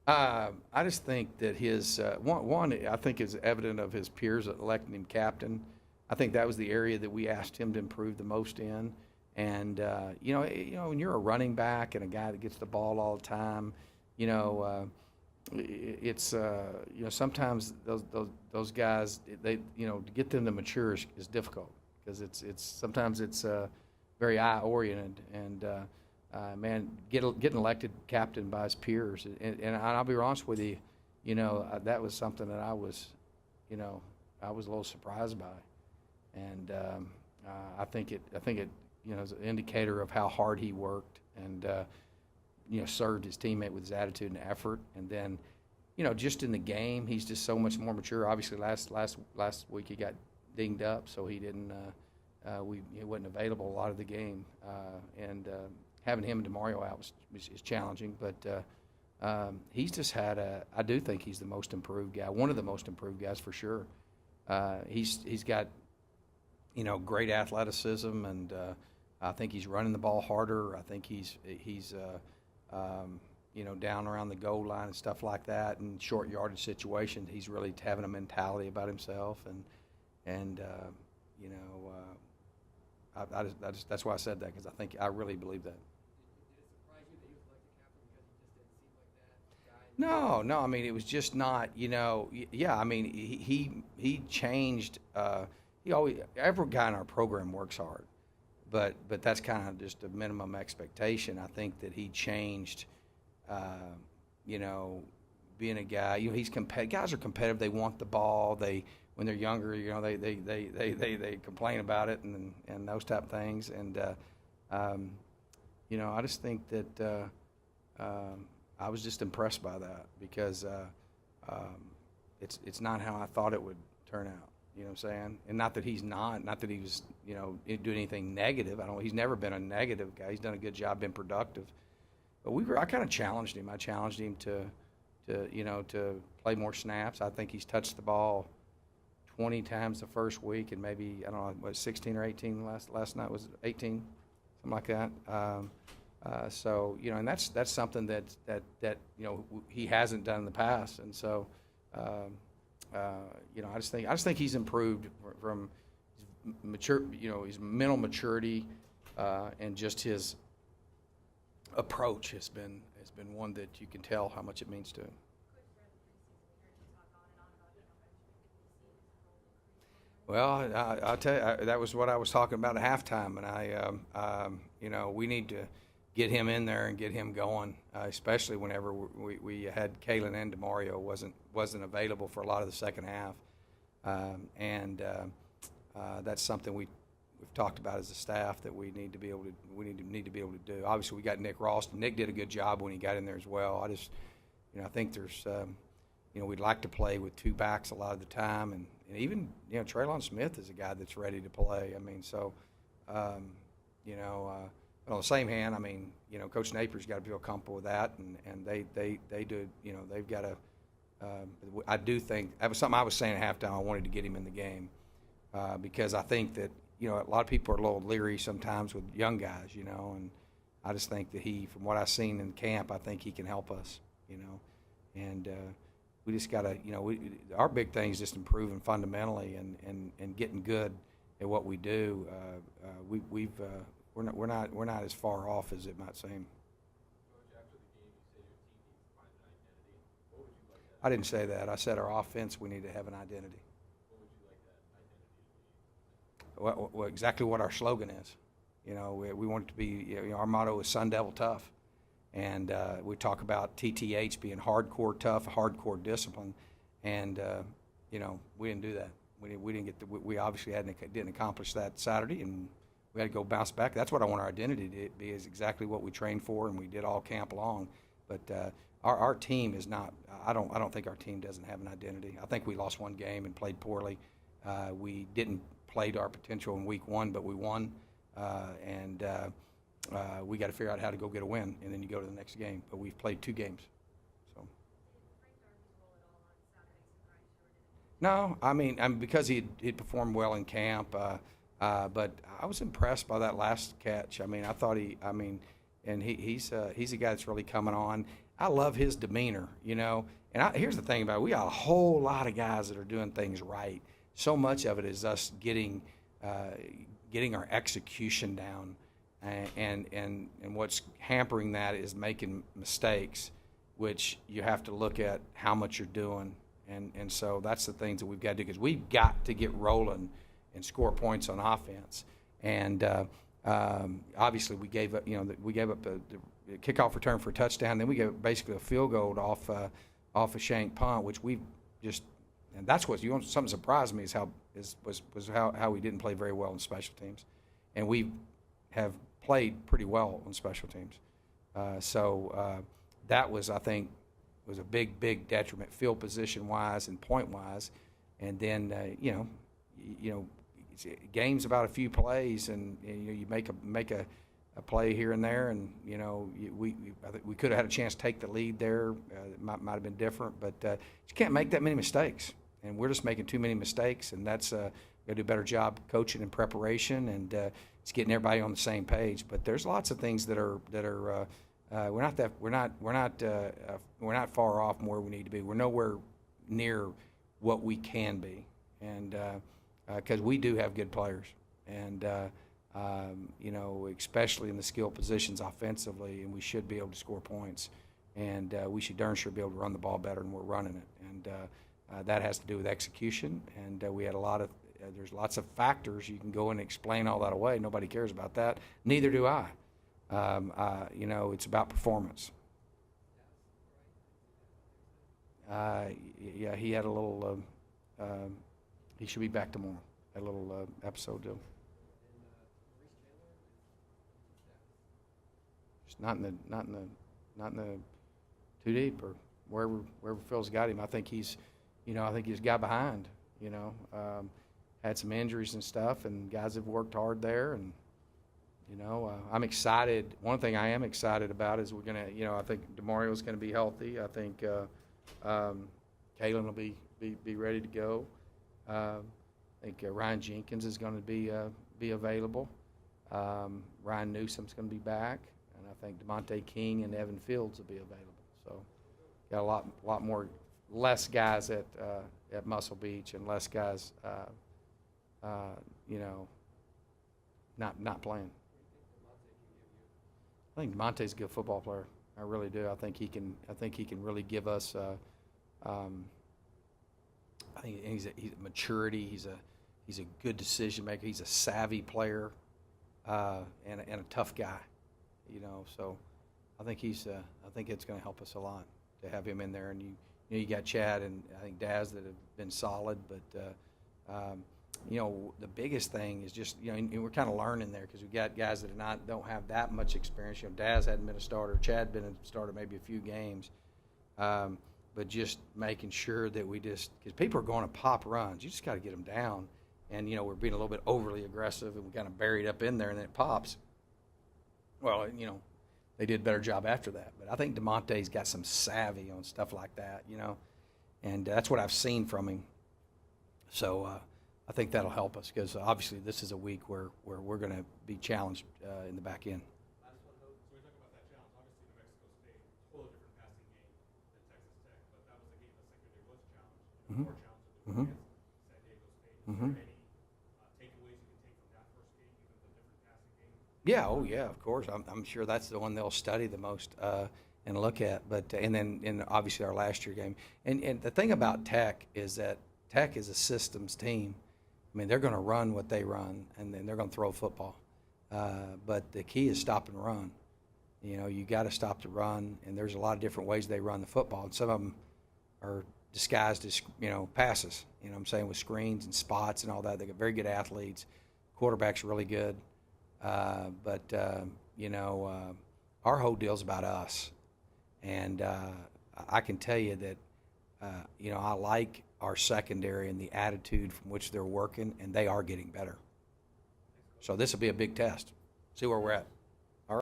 I just think that his one I think is evident of his peers electing him captain. I think that was the area that we asked him to improve the most in. And when you're a running back and a guy that gets the ball all the time, you know, it's sometimes those guys to get them to mature is difficult because it's sometimes it's very eye oriented and man getting elected captain by his peers and I'll be honest with you, that was something that I was a little surprised by, and I think it is an indicator of how hard he worked and served his teammate with his attitude and effort. And then, just in the game, he's just so much more mature. Obviously, last week he got dinged up, so he didn't. He wasn't available a lot of the game, and having him and DeMario out is challenging. But he's just had I do think he's the most improved guy, one of the most improved guys for sure. He's got great athleticism, and I think he's running the ball harder. I think he's down around the goal line and stuff like that, and short yardage situations. He's really having a mentality about himself, and that's why I said that, because I really believe that. Did it surprise you that he was elected captain because he just didn't seem like that guy? No. I mean, it was just not. Yeah. I mean, he changed. Every guy in our program works hard, but that's kind of just a minimum expectation. I think that he changed. Being a guy, he's guys are competitive. They want the ball. When they're younger, they complain about it and those type of things. And I just think that I was just impressed by that because it's not how I thought it would turn out. You know what I'm saying? And not that he was, doing anything negative. He's never been a negative guy. He's done a good job, been productive. But I kind of challenged him. I challenged him to play more snaps. I think he's touched the ball 20 times the first week, and maybe, I don't know, 16 or 18 last night, was it 18? Something like that. So, and that's something that he hasn't done in the past. And so, I just think he's improved from his his mental maturity, and just his approach has been one that you can tell how much it means to him. Well, I'll tell you, that was what I was talking about at halftime, and we need to get him in there and get him going, especially whenever we had Kalen and DeMario wasn't available for a lot of the second half, and that's something we've talked about as a staff that we need to be able to do. Obviously, we got Nick Ross. Nick did a good job when he got in there as well. I think there's we'd like to play with two backs a lot of the time, and even Traylon Smith is a guy that's ready to play. I mean, so on the same hand, Coach Napier's got to feel comfortable with that, and they do. They've got to. I do think that was something I was saying at halftime. I wanted to get him in the game because I think that a lot of people are a little leery sometimes with young guys, and I just think that from what I've seen in camp, I think he can help us, and we just got to, our big thing is just improving fundamentally and getting good at what we do. We're not as far off as it might seem. Coach, after the game, you say your team needs to find an identity. What would you like that? I didn't say that. I said our offense, we need to have an identity. What would you like that identity to be? Well, exactly what our slogan is. We want it to be. Our motto is Sun Devil Tough, and we talk about TTH being hardcore tough, hardcore discipline, and we didn't do that. We didn't get. We obviously didn't accomplish that Saturday, and we had to go bounce back. That's what I want our identity to be, is exactly what we trained for, and we did all camp long. But our team is not. I don't think our team doesn't have an identity. I think we lost one game and played poorly. We didn't play to our potential in week one, but we won, and we got to figure out how to go get a win, and then you go to the next game. But we've played 2 games. So. No, because he'd performed well in camp, but I was impressed by that last catch. I thought he's a guy that's really coming on. I love his demeanor, you know. And here's the thing about it. We got a whole lot of guys that are doing things right. So much of it is us getting our execution down, and what's hampering that is making mistakes, which you have to look at how much you're doing. And so that's the things that we've got to do, because we've got to get rolling and score points on offense. And obviously we gave up, the kickoff return for a touchdown. Then we gave basically a field goal off a shank punt, which we just, and that's what something surprised me is how we didn't play very well in special teams, and we have played pretty well on special teams. So that was, I think, was a big detriment, field position wise and point wise. And then games about a few plays, and you make a play here and there, and I think we could have had a chance to take the lead there. It might have been different, but you can't make that many mistakes, and we're just making too many mistakes. And that's got to do a better job coaching and preparation, and it's getting everybody on the same page. But there's lots of things that are we're not far off from where we need to be. We're nowhere near what we can be, and because we do have good players, and especially in the skill positions offensively, and we should be able to score points, and we should darn sure be able to run the ball better than we're running it, and that has to do with execution. And we had there's lots of factors. You can go and explain all that away. Nobody cares about that. Neither do I. It's about performance. Yeah, he had a little. He should be back tomorrow. A little episode too. Just not in the too deep or wherever Phil's got him. I think he's a guy behind. Had some injuries and stuff, and guys have worked hard there, and. I'm excited. One thing I am excited about is we're going to, I think DeMario's going to be healthy. I think Kalen will be ready to go. I think Ryan Jenkins is going to be available. Ryan Newsom's going to be back, and I think DeMonte King and Evan Fields will be available. So got a lot less guys at Muscle Beach, and less guys, not playing. I think DeMonte's a good football player. I really do. I think he can really give us. I think he's maturity. He's a good decision maker. He's a savvy player, and a tough guy. So I think it's going to help us a lot to have him in there. And you got Chad and I think Daz that have been solid, but. The biggest thing is just, and we're kind of learning there because we got guys that don't have that much experience. Daz hadn't been a starter. Chad been a starter maybe a few games. But just making sure that because people are going to pop runs. You just got to get them down. And, we're being a little bit overly aggressive, and we kind of buried up in there, and then it pops. Well, they did a better job after that. But I think DeMonte's got some savvy on stuff like that, and that's what I've seen from him. So, I think that'll help us because obviously this is a week where we're going to be challenged in the back end. Last one, though. So we talk about that challenge. Obviously, New Mexico State, totally different passing game than Texas Tech, but that was a game the second day was a challenge. Mm-hmm. More challenge against San Diego State. Mm-hmm. Is there any takeaways you can take from that first game, given the different passing game? Yeah, of course. I'm sure that's the one they'll study the most and look at. But and then obviously our last year game. And the thing about Tech is that Tech is a systems team. I mean, they're going to run what they run, and then they're going to throw football. But the key is stop and run. You got to stop the run, and there's a lot of different ways they run the football, and some of them are disguised as passes. What I'm saying, with screens and spots and all that. They got very good athletes. Quarterback's really good, but our whole deal's about us, and I can tell you that I like our secondary and the attitude from which they're working, and they are getting better. So this will be a big test. See where we're at.